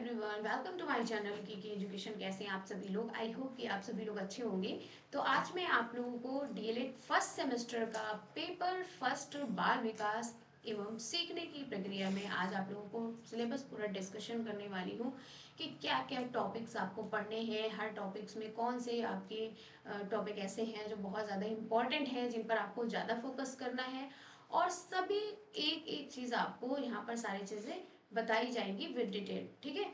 Everyone, welcome to my channel key education. कैसे हैं आप सभी लोग? आई होप कि आप सभी लोग अच्छे होंगे। तो आज मैं आप लोगों को डीएलएड फर्स्ट सेमेस्टर का पेपर फर्स्ट बाल विकास एवं सीखने की प्रक्रिया में आज आप लोगों को सिलेबस पूरा डिस्कशन करने वाली हूँ कि क्या क्या टॉपिक्स आपको पढ़ने हैं। हर टॉपिक्स में कौन से आपके टॉपिक ऐसे हैं जो बहुत ज़्यादा इम्पॉर्टेंट हैं, जिन पर आपको ज़्यादा फोकस करना है, और सभी एक एक चीज़ आपको यहाँ पर सारी चीज़ें बताई जाएंगी विद डिटेल। ठीक है।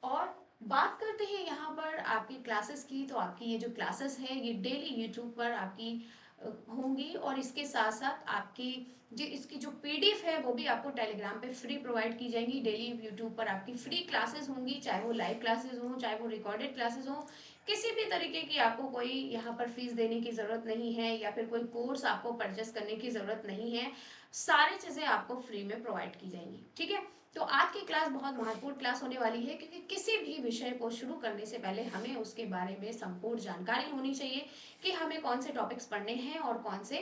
और बात करते हैं यहाँ पर आपकी क्लासेस की। तो आपकी ये जो क्लासेस है ये डेली यूट्यूब पर आपकी होंगी, और इसके साथ साथ आपकी जो इसकी जो पीडीएफ है वो भी आपको टेलीग्राम पे फ्री प्रोवाइड की जाएंगी। डेली यूट्यूब पर आपकी फ्री क्लासेस होंगी, चाहे वो लाइव क्लासेस हो, चाहे वो रिकॉर्डेड क्लासेस हो। किसी भी तरीके की आपको कोई यहाँ पर फीस देने की ज़रूरत नहीं है, या फिर कोई कोर्स आपको परचेस करने की ज़रूरत नहीं है। सारी चीज़ें आपको फ्री में प्रोवाइड की जाएंगी। ठीक है। तो आज की क्लास बहुत महत्वपूर्ण क्लास होने वाली है, क्योंकि किसी भी विषय को शुरू करने से पहले हमें उसके बारे में संपूर्ण जानकारी होनी चाहिए कि हमें कौन से टॉपिक्स पढ़ने हैं और कौन से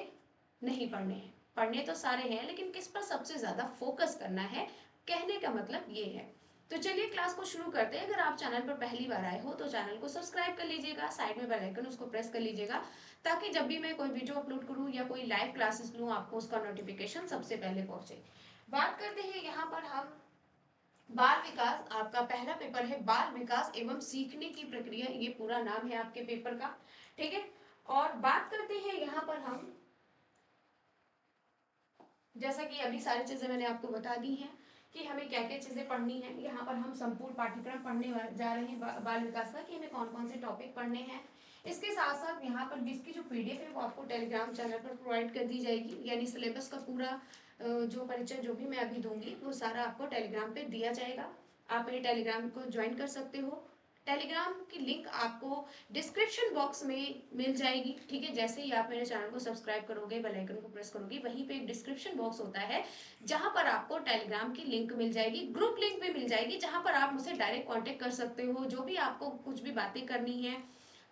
नहीं पढ़ने हैं। पढ़ने तो सारे हैं, लेकिन किस पर सबसे ज़्यादा फोकस करना है, कहने का मतलब ये है। तो चलिए क्लास को शुरू करते हैं। अगर आप चैनल पर पहली बार आए हो तो चैनल को सब्सक्राइब कर लीजिएगा, साइड में बेल आइकन उसको प्रेस कर लीजिएगा, ताकि जब भी मैं कोई वीडियो अपलोड करूँ या कोई लाइव क्लासेस लूँ आपको उसका नोटिफिकेशन सबसे पहले पहुंचे। बात करते हैं यहाँ पर हम बाल विकास। आपका पहला पेपर है बाल विकास एवं सीखने की प्रक्रिया, ये पूरा नाम है आपके पेपर का। ठीक है। और बात करते हैं यहाँ पर हम, जैसा कि अभी सारी चीजें मैंने आपको बता दी हैं कि हमें क्या क्या चीजें पढ़नी है। यहाँ पर हम संपूर्ण पाठ्यक्रम पढ़ने जा रहे हैं बाल विकास का, कि हमें कौन कौन से टॉपिक पढ़ने हैं। इसके साथ साथ यहाँ पर जिसकी जो पीडीएफ है वो आपको टेलीग्राम चैनल पर प्रोवाइड कर दी जाएगी। यानी सिलेबस का पूरा जो परिचय जो भी मैं अभी दूंगी वो सारा आपको टेलीग्राम पे दिया जाएगा। आप मेरे टेलीग्राम को ज्वाइन कर सकते हो। टेलीग्राम की लिंक आपको डिस्क्रिप्शन बॉक्स में मिल जाएगी। ठीक है। जैसे ही आप मेरे चैनल को सब्सक्राइब करोगे, बेल आइकन को प्रेस करोगे, वहीं पे एक डिस्क्रिप्शन बॉक्स होता है जहां पर आपको टेलीग्राम की लिंक मिल जाएगी, ग्रुप लिंक भी मिल जाएगी, जहां पर आप मुझसे डायरेक्ट कांटेक्ट कर सकते हो। जो भी आपको कुछ भी बातें करनी है,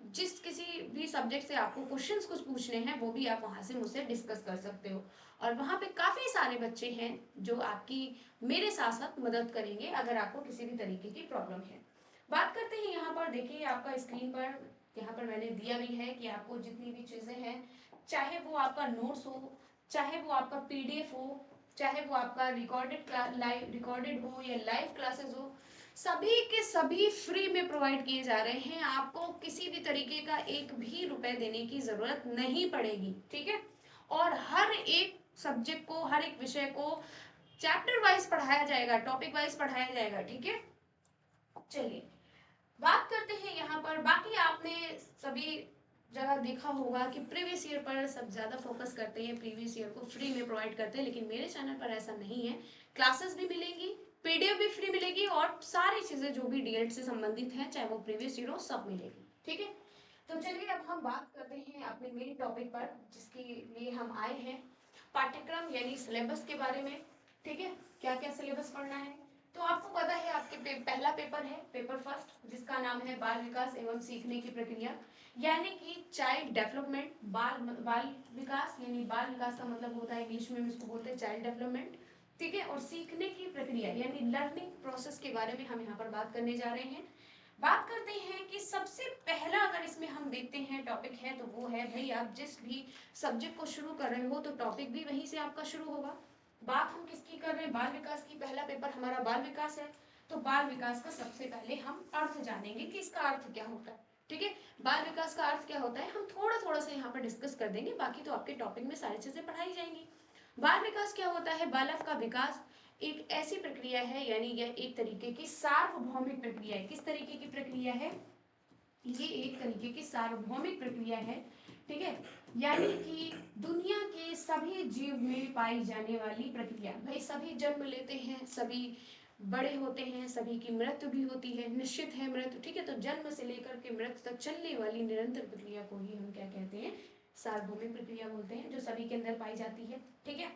जिस किसी भी सब्जेक्ट से आपको क्वेश्चंस कुछ पूछने हैं, वो भी आप वहां से मुझसे डिस्कस कर सकते हो। और वहां पे काफी सारे बच्चे हैं जो आपकी मेरे साथ साथ मदद करेंगे अगर आपको किसी भी तरीके की प्रॉब्लम है। बात करते हैं यहाँ पर, देखिए आपका स्क्रीन पर यहाँ पर मैंने दिया भी है कि आपको जितनी भी चीजें हैं, चाहे वो आपका नोट्स हो, चाहे वो आपका पीडीएफ हो, चाहे वो आपका रिकॉर्डेड हो या लाइव क्लासेस हो, सभी के सभी फ्री में प्रोवाइड किए जा रहे हैं। आपको किसी भी तरीके का एक भी रुपए देने की जरूरत नहीं पड़ेगी। ठीक है। और हर एक सब्जेक्ट को, हर एक विषय को चैप्टर वाइज पढ़ाया जाएगा, टॉपिक वाइज पढ़ाया जाएगा। ठीक है। चलिए बात करते हैं यहाँ पर। बाकी आपने सभी जगह देखा होगा कि प्रीवियस ईयर पर सब ज्यादा फोकस करते हैं, प्रीवियस ईयर को फ्री में प्रोवाइड करते हैं, लेकिन मेरे चैनल पर ऐसा नहीं है। क्लासेस भी मिलेंगी, पीडीएफ भी फ्री मिलेगी, और सारी चीजें जो भी डीएलएड से संबंधित हैं, चाहे वो प्रीवियस ईयर हो, सब मिलेगी। ठीक है। तो चलिए अब हम बात करते हैं अपने मेन टॉपिक पर, जिसके लिए हम आए हैं, पाठ्यक्रम यानी सिलेबस के बारे में। ठीक है। क्या क्या सिलेबस पढ़ना है। तो आपको पता है आपके पहला पेपर है पेपर फर्स्ट, जिसका नाम है बाल विकास एवं सीखने की प्रक्रिया, यानी कि चाइल्ड डेवलपमेंट। बाल बाल विकास यानी बाल विकास का मतलब होता है, इंग्लिश में हम इसको बोलते हैं चाइल्ड डेवलपमेंट। ठीक है। और सीखने की प्रक्रिया यानी लर्निंग प्रोसेस के बारे में हम यहाँ पर बात करने जा रहे हैं। बात करते हैं कि सबसे पहला अगर इसमें हम देखते हैं टॉपिक है, तो वो है भाई, आप जिस भी सब्जेक्ट को शुरू कर रहे हो तो टॉपिक भी वहीं से आपका शुरू होगा। बात हम किसकी कर रहे हैं? बाल विकास की। पहला पेपर हमारा बाल विकास है। तो बाल विकास का सबसे पहले हम अर्थ जानेंगे कि इसका अर्थ क्या होता है। ठीक है। बाल विकास का अर्थ क्या होता है हम थोड़ा थोड़ा सा यहाँ पर डिस्कस कर देंगे, बाकी तो आपके टॉपिक में सारी चीजें पढ़ाई जाएंगी। बाल विकास क्या होता है? बालक का विकास एक ऐसी प्रक्रिया है, यानी यह एक तरीके की सार्वभौमिक प्रक्रिया है। किस तरीके की प्रक्रिया है? ये एक तरीके की सार्वभौमिक प्रक्रिया है। ठीक है। यानी कि दुनिया के सभी जीव में पाई जाने वाली प्रक्रिया। भाई सभी जन्म लेते हैं, सभी बड़े होते हैं, सभी की मृत्यु भी होती है, निश्चित है मृत्यु। ठीक है। तो जन्म से लेकर के मृत्यु तक चलने वाली निरंतर प्रक्रिया को ही हम क्या कहते हैं? सार्वभौमिक प्रक्रिया बोलते हैं, जो सभी के अंदर पाई जाती है। ठीक है।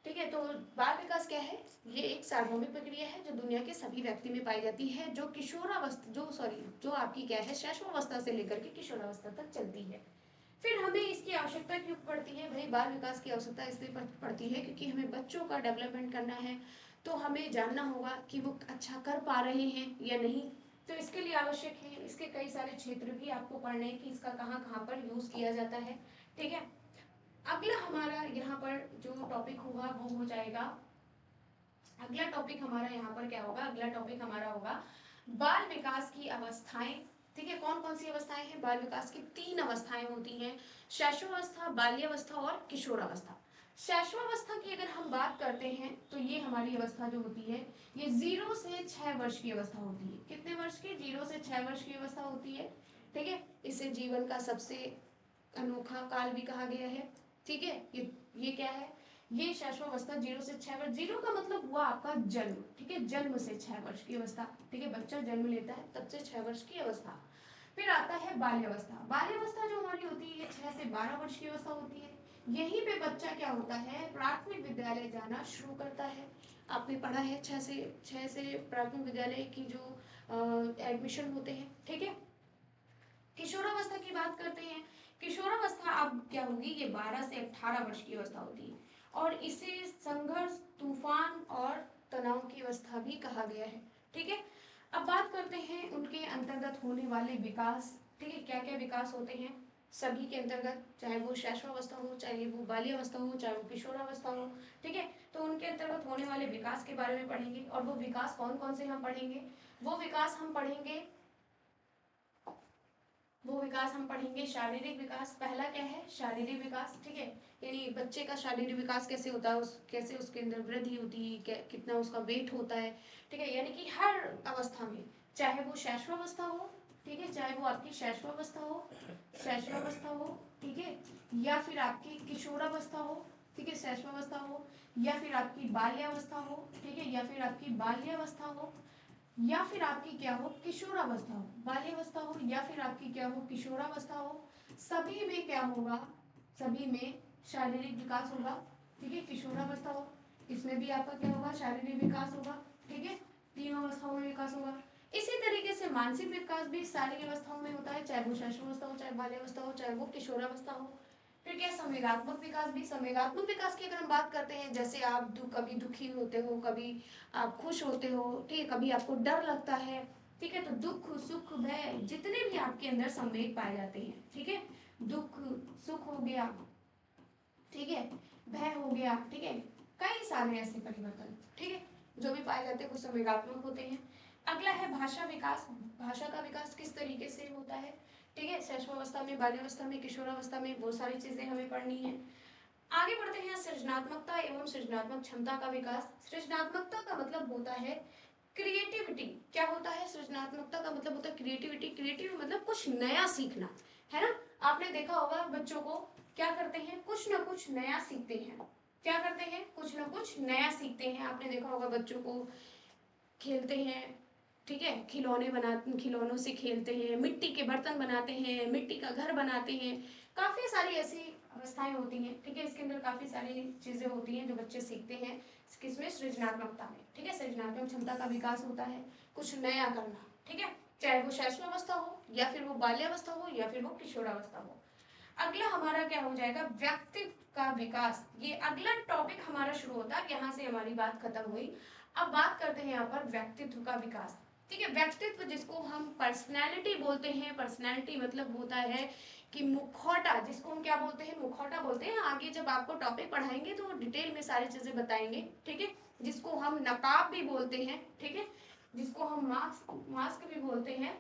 ठीक है। तो बाल विकास क्या है? ये एक सार्वभौमिक प्रक्रिया है जो दुनिया के सभी व्यक्ति में पाई जाती है, जो किशोरावस्था जो आपकी क्या है, शैशवावस्था से लेकर के किशोरावस्था तक चलती है। फिर हमें इसकी आवश्यकता क्यों पड़ती है? भाई बाल विकास की आवश्यकता इसलिए पड़ती है क्योंकि हमें बच्चों का डेवलपमेंट करना है। तो हमें जानना होगा कि वो अच्छा कर पा रहे हैं या नहीं। तो इसके लिए आवश्यक है, इसके कई सारे क्षेत्र भी आपको पढ़ने हैं कि इसका कहाँ कहाँ पर यूज़ किया जाता है। ठीक है, अगला हमारा यहाँ पर जो टॉपिक होगा वो हो जाएगा, अगला टॉपिक हमारा यहाँ पर क्या होगा, अगला टॉपिक हमारा होगा बाल विकास की अवस्थाएं। ठीक है, कौन कौन सी अवस्थाएं हैं, बाल विकास की 3 अवस्थाएं होती हैं, शैशवावस्था, बाल्यावस्था और किशोरावस्था। शैशवावस्था की अगर हम बात करते हैं तो ये हमारी अवस्था जो होती है ये 0 से 6 वर्ष की अवस्था होती है। कितने वर्ष की, 0 से 6 वर्ष की अवस्था होती है। ठीक है, इसे जीवन का सबसे अनोखा काल भी कहा गया है। ठीक है, ये क्या है, ये शैशवावस्था 0 से 6 वर्ष, 0 का मतलब हुआ आपका जन्म। ठीक है, जन्म से 6 वर्ष की अवस्था। ठीक है, बच्चा जन्म लेता है तब से 6 वर्ष की अवस्था। फिर आता है बाल्यावस्था। बाल्यावस्था जो हमारी होती है ये 6 से 12 वर्ष की अवस्था होती है। यहीं पे बच्चा क्या होता है, प्राथमिक विद्यालय जाना शुरू करता है। आपने पढ़ा है 6 से प्राथमिक विद्यालय की जो एडमिशन होते हैं। ठीक है, किशोरावस्था की बात करते हैं। किशोरावस्था अब क्या होगी, ये 12 से 18 वर्ष की अवस्था होती है और इसे संघर्ष, तूफान और तनाव की अवस्था भी कहा गया है। ठीक है, अब बात करते हैं उनके अंतर्गत होने वाले विकास। ठीक है, क्या क्या विकास होते हैं सभी के अंतर्गत, चाहे वो शैशवावस्था हो, चाहे वो बाल्यावस्था हो, चाहे वो किशोरावस्था हो। ठीक है, तो उनके अंतर्गत होने वाले विकास के बारे में पढ़ेंगे और वो विकास कौन कौन से हम पढ़ेंगे, वो विकास हम पढ़ेंगे शारीरिक विकास। पहला क्या है, शारीरिक विकास। ठीक है, यानी बच्चे का शारीरिक विकास कैसे होता है, कैसे उसके अंदर वृद्धि होती है, कितना उसका वेट होता है। ठीक है, यानी कि हर अवस्था में, चाहे वो शैशवावस्था हो, ठीक है, चाहे वो आपकी शैशवावस्था हो, ठीक है, या फिर आपकी किशोरावस्था हो, ठीक है, शैशवावस्था हो, या फिर आपकी बाल्यावस्था हो, ठीक है, या फिर आपकी बाल्यावस्था हो, या फिर आपकी क्या हो, किशोरावस्था हो। बाल्यावस्था हो या फिर आपकी क्या हो, किशोरावस्था हो, सभी में क्या होगा, सभी में शारीरिक विकास होगा। ठीक है, किशोरावस्था हो इसमें भी आपका क्या होगा, शारीरिक विकास होगा। ठीक है, तीनों अवस्थाओं में विकास होगा। इसी तरीके से मानसिक विकास भी सारी अवस्थाओं में होता है, चाहे वो शैशवावस्था हो, चाहे बाल्यावस्था हो, चाहे वो किशोरावस्था हो। फिर क्या, संवेगात्मक विकास भी। संवेगात्मक विकास की अगर हम बात करते हैं, जैसे आप कभी दुखी होते हो, कभी आप खुश होते हो, ठीक है, कभी आपको डर लगता है। ठीक है, तो दुख, सुख, भय, जितने भी आपके अंदर संवेग पाए जाते हैं, ठीक है, दुख, सुख हो गया, ठीक है, भय हो गया, ठीक है, कई सारे ऐसे परिवर्तन, ठीक है, जो भी पाए जाते हैं वो संवेगात्मक होते हैं। अगला है भाषा विकास। भाषा का विकास किस तरीके से होता है, ठीक है, शैशवावस्था में, बाल्यावस्था में, किशोरावस्था में, बहुत सारी चीजें हमें पढ़नी है। आगे बढ़ते हैं, सृजनात्मकता एवं सृजनात्मक क्षमता का विकास। सृजनात्मकता का मतलब होता है क्रिएटिविटी। क्या होता है, सृजनात्मकता का मतलब होता है क्रिएटिविटी। क्रिएटिव मतलब कुछ नया सीखना, है ना। आपने देखा होगा बच्चों को क्या करते हैं, कुछ ना कुछ नया सीखते हैं। क्या करते हैं, कुछ ना कुछ नया सीखते हैं। आपने देखा होगा बच्चों को खेलते हैं, ठीक है, खिलौनों से खेलते हैं, मिट्टी के बर्तन बनाते हैं, मिट्टी का घर बनाते हैं, काफी सारी ऐसी अवस्थाएं होती हैं। ठीक है, इसके अंदर काफी सारी चीजें होती हैं जो बच्चे सीखते हैं, किसमें, सृजनात्मकता में। ठीक है, सृजनात्मक क्षमता का विकास होता है, कुछ नया करना। ठीक है, चाहे वो शैशवावस्था हो या फिर वो बाल्यावस्था हो या फिर वो किशोरावस्था हो। अगला हमारा क्या हो जाएगा, व्यक्तित्व का विकास। ये अगला टॉपिक हमारा शुरू होता है, यहाँ से हमारी बात खत्म हुई। अब बात करते हैं यहाँ पर व्यक्तित्व का विकास। ठीक है, व्यक्तित्व जिसको हम पर्सनैलिटी बोलते हैं। पर्सनैलिटी मतलब होता है कि मुखौटा, जिसको हम क्या बोलते हैं, मुखौटा बोलते हैं। आगे जब आपको टॉपिक पढ़ाएंगे तो डिटेल में सारी चीजें बताएंगे। ठीक है, जिसको हम नकाब भी बोलते हैं, ठीक है, जिसको हम मास्क भी बोलते हैं।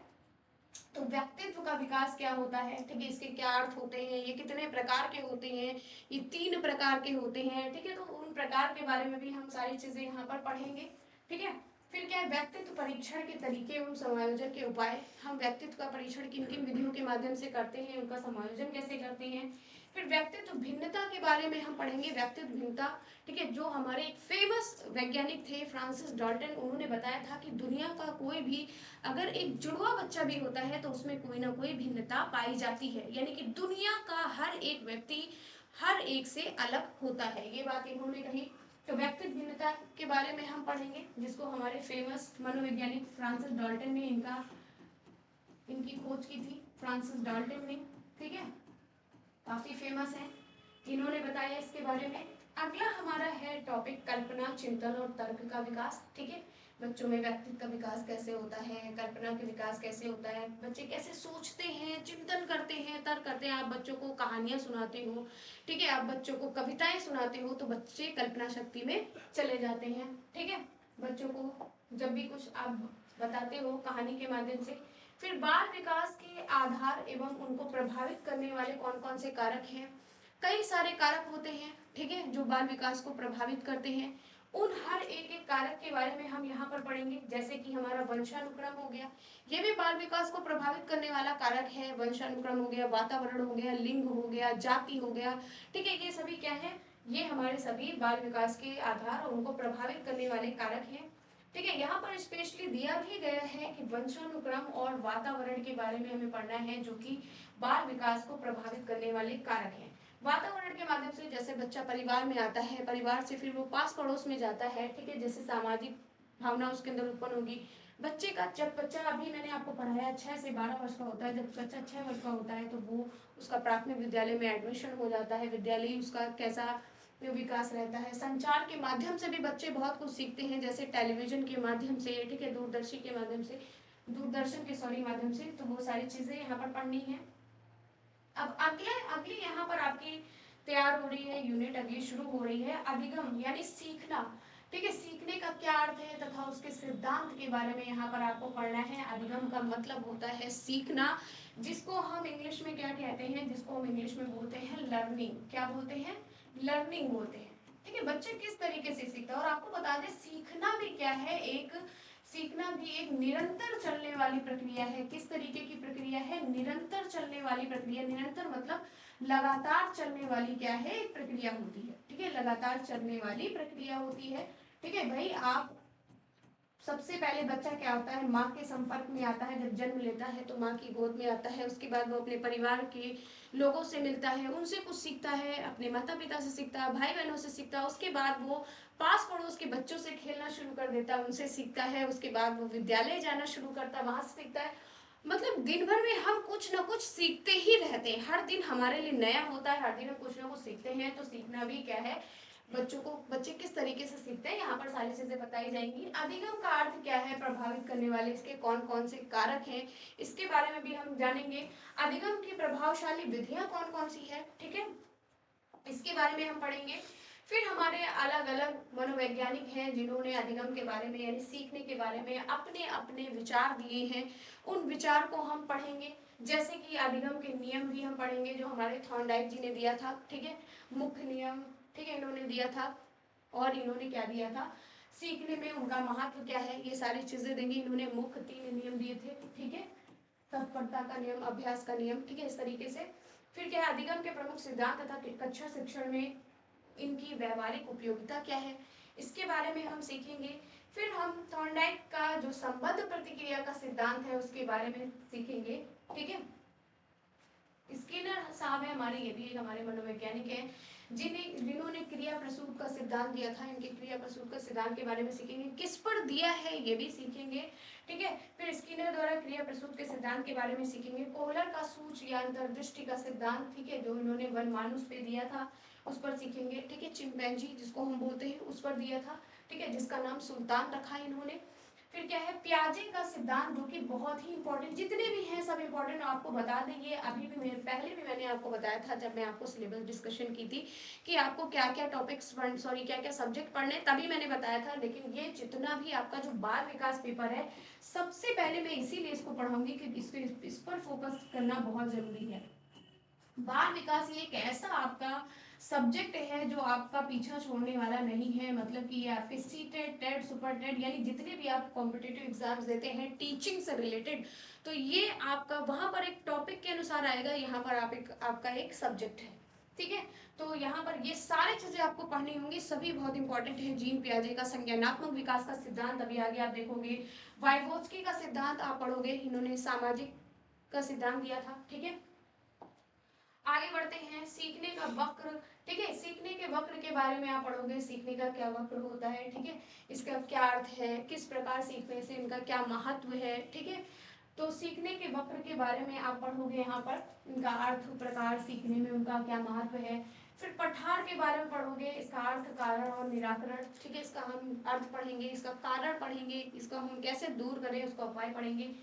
तो व्यक्तित्व का विकास क्या होता है, ठीक है, इसके क्या अर्थ होते हैं, ये कितने प्रकार के होते हैं, ये 3 प्रकार के होते हैं। ठीक है, तो उन प्रकार के बारे में भी हम सारी चीजें यहाँ पर पढ़ेंगे। ठीक है, फिर क्या है, व्यक्तित्व परीक्षण के तरीके एवं समायोजन के उपाय। हम व्यक्तित्व का परीक्षण किन किन विधियों के माध्यम से करते हैं, उनका समायोजन कैसे करते हैं। फिर व्यक्तित्व भिन्नता के बारे में हम पढ़ेंगे, व्यक्तित्व भिन्नता। ठीक है, जो हमारे एक फेमस वैज्ञानिक थे फ्रांसिस डाल्टन, उन्होंने बताया था कि दुनिया का कोई भी अगर एक जुड़वा बच्चा भी होता है तो उसमें कोई ना कोई भिन्नता पाई जाती है, यानी कि दुनिया का हर एक व्यक्ति हर एक से अलग होता है, ये बात इन्होंने कही। तो व्यक्तित्व भिन्नता के बारे में हम पढ़ेंगे, जिसको हमारे फेमस मनोवैज्ञानिक फ्रांसिस डाल्टन ने इनकी खोज की थी, फ्रांसिस डाल्टन ने। ठीक है, काफी फेमस है, इन्होंने बताया इसके बारे में। अगला हमारा है टॉपिक कल्पना, चिंतन और तर्क का विकास। ठीक है, बच्चों में व्यक्तित्व का विकास कैसे होता है, कल्पना का विकास कैसे होता है, बच्चे कैसे सोचते हैं, चिंतन करते हैं, तर्क करते हैं। आप बच्चों को कहानियां सुनाते हो, ठीक है, आप बच्चों को कविताएं सुनाते हो, तो बच्चे कल्पना शक्ति में चले जाते हैं। ठीक है, बच्चों को जब भी कुछ आप बताते हो कहानी के माध्यम से। फिर बाल विकास के आधार एवं उनको प्रभावित करने वाले कौन कौन से कारक हैं। कई सारे कारक होते हैं, ठीक है, जो बाल विकास को प्रभावित करते हैं। उन हर एक एक कारक के बारे में हम यहाँ पर पढ़ेंगे। जैसे कि हमारा वंशानुक्रम हो गया, ये भी बाल विकास को प्रभावित करने वाला कारक है। वंशानुक्रम हो गया, वातावरण हो गया, लिंग हो गया, जाति हो गया। ठीक है, ये सभी क्या है, ये हमारे सभी बाल विकास के आधार और उनको प्रभावित करने वाले कारक हैं। ठीक है, यहाँ पर स्पेशली दिया भी गया है कि वंशानुक्रम और वातावरण के बारे में हमें पढ़ना है, जो कि बाल विकास को प्रभावित करने वाले कारक हैं। वातावरण के माध्यम से जैसे बच्चा परिवार में आता है, परिवार से फिर वो पास पड़ोस में जाता है। ठीक है, जैसे सामाजिक भावना उसके अंदर उत्पन्न होगी। बच्चे का जब बच्चा, अभी मैंने आपको पढ़ाया 6 से 12 वर्ष का होता है, जब बच्चा 6 वर्ष का होता है तो वो उसका प्राथमिक विद्यालय में एडमिशन हो जाता है। विद्यालय उसका कैसा विकास रहता है। संचार के माध्यम से भी बच्चे बहुत कुछ सीखते हैं, जैसे टेलीविजन के माध्यम से, ठीक है, दूरदर्शी के माध्यम से, दूरदर्शन के माध्यम से। तो वो सारी चीजें यहाँ पर पढ़नी है। अब अगली यहाँ पर आपकी तैयार हो रही है यूनिट, अगली शुरू हो रही है अधिगम यानी सीखना। ठीक है, सीखने का क्या अर्थ है तथा उसके सिद्धांत के बारे में यहाँ पर आपको पढ़ना है। अधिगम का मतलब होता है सीखना, जिसको हम इंग्लिश में क्या कहते हैं, जिसको हम इंग्लिश में बोलते हैं लर्निंग। क्या बोलते हैं, लर्निंग बोलते हैं। ठीक है, बच्चे किस तरीके से सीखता है। और आपको बता दें सीखना भी क्या है, सीखना भी एक निरंतर चलने वाली प्रक्रिया है। किस तरीके की प्रक्रिया है, निरंतर चलने वाली प्रक्रिया। निरंतर मतलब लगातार चलने वाली क्या है, एक प्रक्रिया होती है। ठीक है, लगातार चलने वाली प्रक्रिया होती है। ठीक है भाई, आप सबसे पहले बच्चा क्या होता है, माँ के संपर्क में आता है। जब जन्म लेता है तो माँ की गोद में आता है। उसके बाद वो अपने परिवार के लोगों से मिलता है, उनसे कुछ सीखता है, अपने माता पिता से सीखता है, भाई बहनों से सीखता है। उसके बाद वो पास पड़ोस के बच्चों से खेलना शुरू कर देता है, उनसे सीखता है। उसके बाद वो विद्यालय जाना शुरू करता है, वहां से सीखता है। मतलब दिन भर में हम कुछ ना कुछ सीखते ही रहते हैं। हर दिन हमारे लिए नया होता है, हर दिन हम कुछ ना कुछ सीखते हैं। तो सीखना भी क्या है, बच्चे किस तरीके से सीखते हैं, यहाँ पर सारी चीजें बताई जाएंगी। अधिगम का अर्थ क्या है, प्रभावित करने वाले इसके कौन कौन से कारक हैं, इसके बारे में भी हम जानेंगे। अधिगम की प्रभावशाली विधियां कौन कौन सी है, ठीक है, इसके बारे में हम पढ़ेंगे। फिर हमारे अलग अलग मनोवैज्ञानिक हैं जिन्होंने अधिगम के बारे में यानी सीखने के बारे में अपने अपने विचार दिए हैं, उन विचार को हम पढ़ेंगे। जैसे कि अधिगम के नियम भी हम पढ़ेंगे, जो हमारे थॉर्नडाइक जी ने दिया था। ठीक है, मुख्य नियम, ठीक है, इन्होंने दिया था। और इन्होंने क्या दिया था, सीखने में उनका महत्व क्या है, ये सारी चीजें देंगे। इन्होंने मुख्य 3 नियम दिए थे। ठीक है, तत्परता का नियम, अभ्यास का नियम। ठीक है, इस तरीके से। फिर क्या है, अधिगम के प्रमुख सिद्धांत तथा कक्षा शिक्षण में इनकी व्यवहारिक उपयोगिता क्या है, इसके बारे में हम सीखेंगे। फिर हम थॉर्नडाइक का जो संबद्ध प्रतिक्रिया का सिद्धांत है उसके बारे में सीखेंगे। ठीक है, स्किनर साहब है हमारे, ये भी एक हमारे मनोवैज्ञानिक हैं जिन्होंने क्रिया प्रसूत का सिद्धांत दिया था। इनके क्रिया प्रसूत का सिद्धांत के बारे में सीखेंगे, किस पर दिया है ये भी सीखेंगे। ठीक है, फिर स्किनर द्वारा क्रिया प्रसूत के सिद्धांत के बारे में सीखेंगे। कोहलर का सूच या अंतर्दृष्टि का सिद्धांत, ठीक है, जो इन्होंने वनमानुष पे दिया था, उस पर सीखेंगे। ठीक है, चिंपैंजी जिसको हम बोलते हैं उस पर दिया था। ठीक है, जिसका नाम सुल्तान रखा है इन्होंने। फिर क्या है, प्याजे का सिद्धांत, जो कि बहुत ही इंपॉर्टेंट, जितने भी हैं सब इंपॉर्टेंट, आपको बता देंगे। अभी भी पहले भी मैंने आपको बताया था जब मैं आपको सिलेबस डिस्कशन की थी कि आपको क्या क्या टॉपिक्स क्या क्या सब्जेक्ट पढ़ने, तभी मैंने बताया था। लेकिन ये जितना भी आपका जो बाल विकास पेपर है, सबसे पहले मैं इसीलिए इसको पढ़ाऊंगी कि इस पर फोकस करना बहुत जरूरी है। बाल विकास ये एक ऐसा आपका सब्जेक्ट है जो आपका पीछा छोड़ने वाला नहीं है। मतलब कि ये आपके सीटेट, टेट, सुपर टेट यानी जितने भी आप कॉम्पिटिटिव एग्जाम्स देते हैं टीचिंग से रिलेटेड, तो ये आपका वहां पर एक टॉपिक के अनुसार आएगा। यहाँ पर आपका एक सब्जेक्ट है। ठीक है, तो यहाँ पर ये सारी चीजें आपको पढ़नी होंगी, सभी बहुत इंपॉर्टेंट है। जीन पियाजे का संज्ञानात्मक विकास का सिद्धांत अभी आगे आप देखोगे। वाइगोत्स्की का सिद्धांत आप पढ़ोगे, इन्होंने सामाजिक का सिद्धांत दिया था। ठीक है, आगे बढ़ते हैं, सीखने का वक्र। ठीक है, सीखने के वक्र के बारे में आप पढ़ोगे, सीखने का क्या वक्र होता है। ठीक है, इसका क्या अर्थ है, किस प्रकार सीखने से इनका क्या महत्व है। ठीक है, तो सीखने के वक्र के बारे में आप पढ़ोगे, यहाँ पर इनका अर्थ, प्रकार, सीखने में उनका क्या महत्व है। फिर पठार के बारे में पढ़ोगे, इसका अर्थ, कारण और निराकरण, ठीक है, इसका हम अर्थ पढ़ेंगे, इसका कारण पढ़ेंगे, इसका हम कैसे दूर करें उसका उपाय पढ़ेंगे।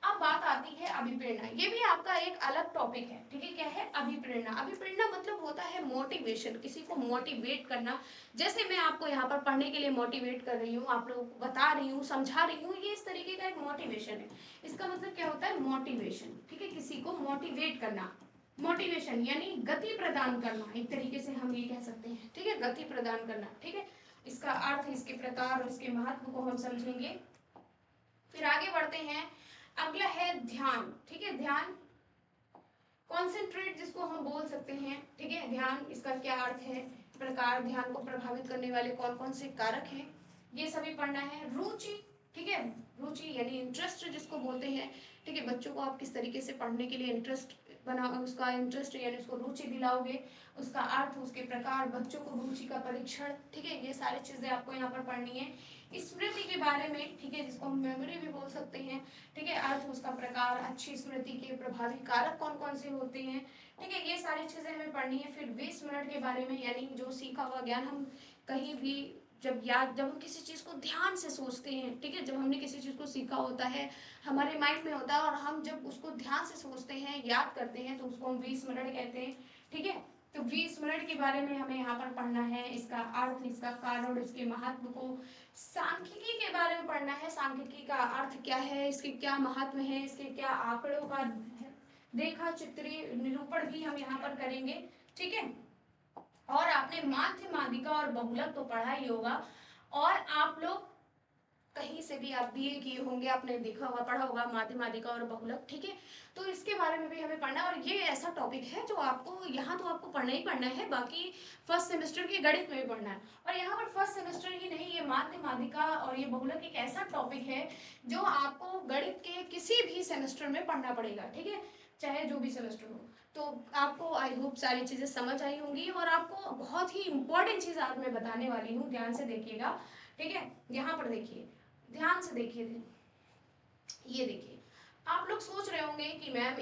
अब बात आती है अभिप्रेरणा, ये भी आपका एक अलग टॉपिक है, ठीक है। क्या है अभिप्रेरणा? अभिप्रेरणा मतलब होता है मोटिवेशन, किसी को मोटिवेट करना। जैसे मैं आपको यहाँ पर पढ़ने के लिए मोटिवेट कर रही हूँ, आप लोगों को बता रही हूँ, समझा रही हूँ, ये इस तरीके का एक मोटिवेशन है। इसका मतलब क्या होता है? मोटिवेशन, ठीक है, किसी को मोटिवेट करना। मोटिवेशन यानी गति प्रदान करना, एक तरीके से हम ये कह सकते हैं, ठीक है, गति प्रदान करना, ठीक है। इसका अर्थ, इसके प्रकार और इसके महत्व को हम समझेंगे। फिर आगे बढ़ते हैं, अगला है ध्यान, ठीक है। ध्यान, कॉन्सेंट्रेट जिसको हम बोल सकते हैं, ठीक है। ध्यान, इसका क्या अर्थ है, प्रकार, ध्यान को प्रभावित करने वाले कौन कौन से कारक हैं, ये सभी पढ़ना है। रुचि, ठीक है, रुचि यानी इंटरेस्ट जिसको बोलते हैं, ठीक है। बच्चों को आप किस तरीके से पढ़ने के लिए इंटरेस्ट बना, उसका इंटरेस्ट यानी उसको रुचि दिलाओगे, उसका अर्थ, उसके प्रकार, बच्चों को रुचि का परीक्षण, ठीक है, ये सारी चीजें आपको यहाँ पर पढ़नी है। स्मृति के बारे में, ठीक है, जिसको हम मेमोरी भी बोल सकते हैं, ठीक है, अर्थ, उसका प्रकार, अच्छी स्मृति के प्रभावी कारक कौन कौन से होते हैं, ठीक है, ये सारी चीजें हमें पढ़नी है। फिर 20 मिनट के बारे में, यानी जो सीखा हुआ ज्ञान हम कहीं भी जब हम किसी चीज को ध्यान से सोचते हैं, ठीक है, जब हमने किसी चीज को सीखा होता है, हमारे माइंड में होता है, और हम जब उसको ध्यान से सोचते हैं, याद करते हैं, तो उसको हम 20 मिनट कहते हैं, ठीक है। तो 20 मिनट के बारे में हमें यहाँ पर पढ़ना है, इसका अर्थ, इसका कारण, इसके महत्व को। सांख्यिकी के बारे में पढ़ना है, सांख्यिकी का अर्थ क्या है, इसके क्या महत्व है, इसके क्या आंकड़ों का रेखा चित्रीय निरूपण भी हम यहाँ पर करेंगे, ठीक है। और आपने माध्य, माध्यिका और बहुलक तो पढ़ा ही होगा, और आप लोग कहीं से भी आप बीए किए होंगे, आपने देखा होगा, पढ़ा होगा माध्य, माध्यिका और बहुलक, ठीक है। तो इसके बारे में भी हमें पढ़ना है, और ये ऐसा टॉपिक है जो आपको यहाँ तो आपको पढ़ना ही पढ़ना है, बाकी फर्स्ट सेमेस्टर के गणित में भी पढ़ना है। और यहाँ पर फर्स्ट सेमेस्टर ही नहीं, ये माध्य, माध्यिका और ये बहुलक एक ऐसा टॉपिक है जो आपको गणित के किसी भी सेमेस्टर में पढ़ना पड़ेगा, ठीक है, चाहे जो भी सेमेस्टर हो। तो आपको आई होप सारी चीजें समझ आई होंगी, और आपको बहुत ही इंपॉर्टेंट चीज आज मैं बताने वाली हूँ, ध्यान से देखिएगा, ठीक है। यहाँ पर देखिए, ध्यान से देखिए, ये देखिए, आप लोग सोच रहे होंगे कि मैम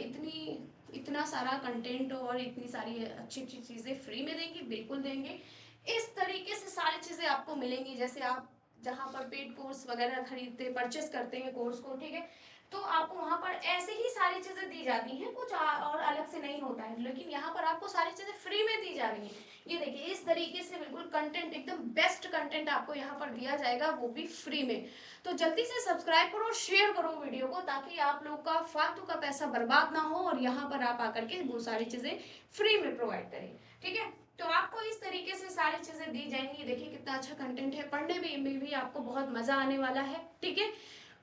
इतना सारा कंटेंट और इतनी सारी अच्छी अच्छी चीजें फ्री में देंगी, बिल्कुल देंगे। इस तरीके से सारी चीजें आपको मिलेंगी, जैसे आप जहाँ पर पेड कोर्स वगैरह खरीदते, परचेस करते हैं कोर्स को, ठीक है, तो आपको वहां पर ऐसे ही सारी चीजें दी जाती हैं, कुछ और अलग से नहीं होता है, लेकिन यहाँ पर आपको सारी चीजें फ्री में दी जा रही हैं। ये देखिए, इस तरीके से बिल्कुल कंटेंट, एकदम बेस्ट कंटेंट आपको यहाँ पर दिया जाएगा, वो भी फ्री में। तो जल्दी से सब्सक्राइब करो और शेयर करो वीडियो को, ताकि आप लोग का फालतू का पैसा बर्बाद ना हो, और यहाँ पर आप आकर के वो सारी चीजें फ्री में प्रोवाइड करें, ठीक है। तो आपको इस तरीके से सारी चीजें दी जाएंगी। देखिए कितना अच्छा कंटेंट है, पढ़ने में भी आपको बहुत मजा आने वाला है, ठीक है।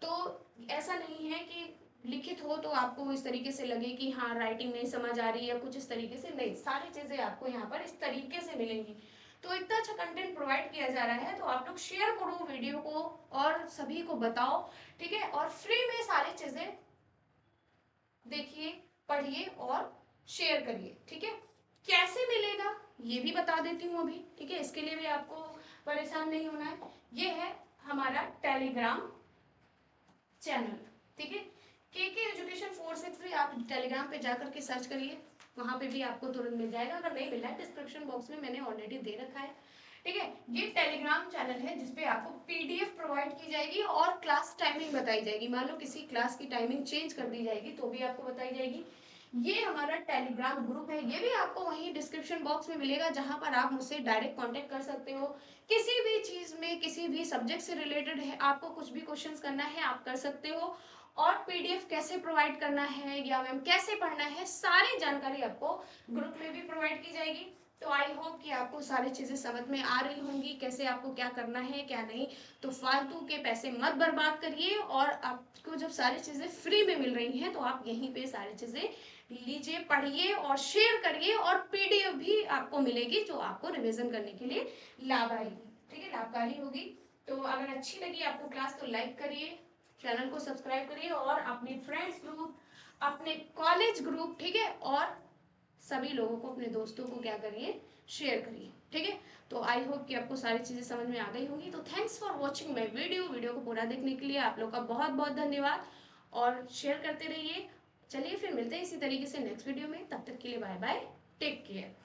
तो ऐसा नहीं है कि लिखित हो तो आपको इस तरीके से लगे कि हाँ राइटिंग नहीं समझ आ रही है, कुछ इस तरीके से नहीं, सारी चीजें आपको यहाँ पर इस तरीके से मिलेंगी। तो इतना अच्छा कंटेंट प्रोवाइड किया जा रहा है, तो आप लोग शेयर करो वीडियो को और सभी को बताओ, ठीक है, और फ्री में सारी चीजें देखिए, पढ़िए और शेयर करिए, ठीक है। कैसे मिलेगा ये भी बता देती हूँ अभी, ठीक है, इसके लिए भी आपको परेशान नहीं होना है। ये है हमारा टेलीग्राम चैनल, ठीक है, के एजुकेशन 463, आप टेलीग्राम पे जाकर के सर्च करिए, वहां पे भी आपको तुरंत मिल जाएगा। अगर नहीं मिला है, डिस्क्रिप्शन बॉक्स में मैंने ऑलरेडी दे रखा है, ठीक है। ये टेलीग्राम चैनल है जिसपे आपको पीडीएफ प्रोवाइड की जाएगी और क्लास टाइमिंग बताई जाएगी। मान लो किसी क्लास की टाइमिंग चेंज कर दी जाएगी तो भी आपको बताई जाएगी। ये हमारा टेलीग्राम ग्रुप है, ये भी आपको वहीं डिस्क्रिप्शन बॉक्स में मिलेगा, जहां पर आप मुझसे डायरेक्ट कांटेक्ट कर सकते हो। किसी भी चीज में, किसी भी सब्जेक्ट से रिलेटेड है, आपको कुछ भी क्वेश्चंस करना है आप कर सकते हो, और पीडीएफ कैसे प्रोवाइड करना है या मैम कैसे पढ़ना है, सारी जानकारी आपको ग्रुप में भी प्रोवाइड की जाएगी। तो आई होप कि आपको सारी चीजें समझ में आ रही होंगी, कैसे आपको क्या करना है क्या नहीं। तो फालतू के पैसे मत बर्बाद करिए, और आपको जब सारी चीजें फ्री में मिल रही हैं तो आप यहीं पे सारी चीजें लीजिए, पढ़िए और शेयर करिए, और पीडीएफ भी आपको मिलेगी जो आपको रिवीजन करने के लिए लाभ आएगी, ठीक है, लाभकारी होगी। तो अगर अच्छी लगी आपको क्लास तो लाइक करिए, चैनल को सब्सक्राइब करिए, और अपने फ्रेंड्स ग्रुप, अपने कॉलेज ग्रुप, ठीक है, और सभी लोगों को, अपने दोस्तों को क्या करिए, शेयर करिए, ठीक है। तो आई होप कि आपको सारी चीजें समझ में आ गई होंगी। तो thanks for watching my video को पूरा देखने के लिए आप लोग का बहुत बहुत धन्यवाद, और शेयर करते रहिए। चलिए फिर मिलते हैं इसी तरीके से नेक्स्ट वीडियो में, तब तक के लिए बाय बाय, टेक केयर।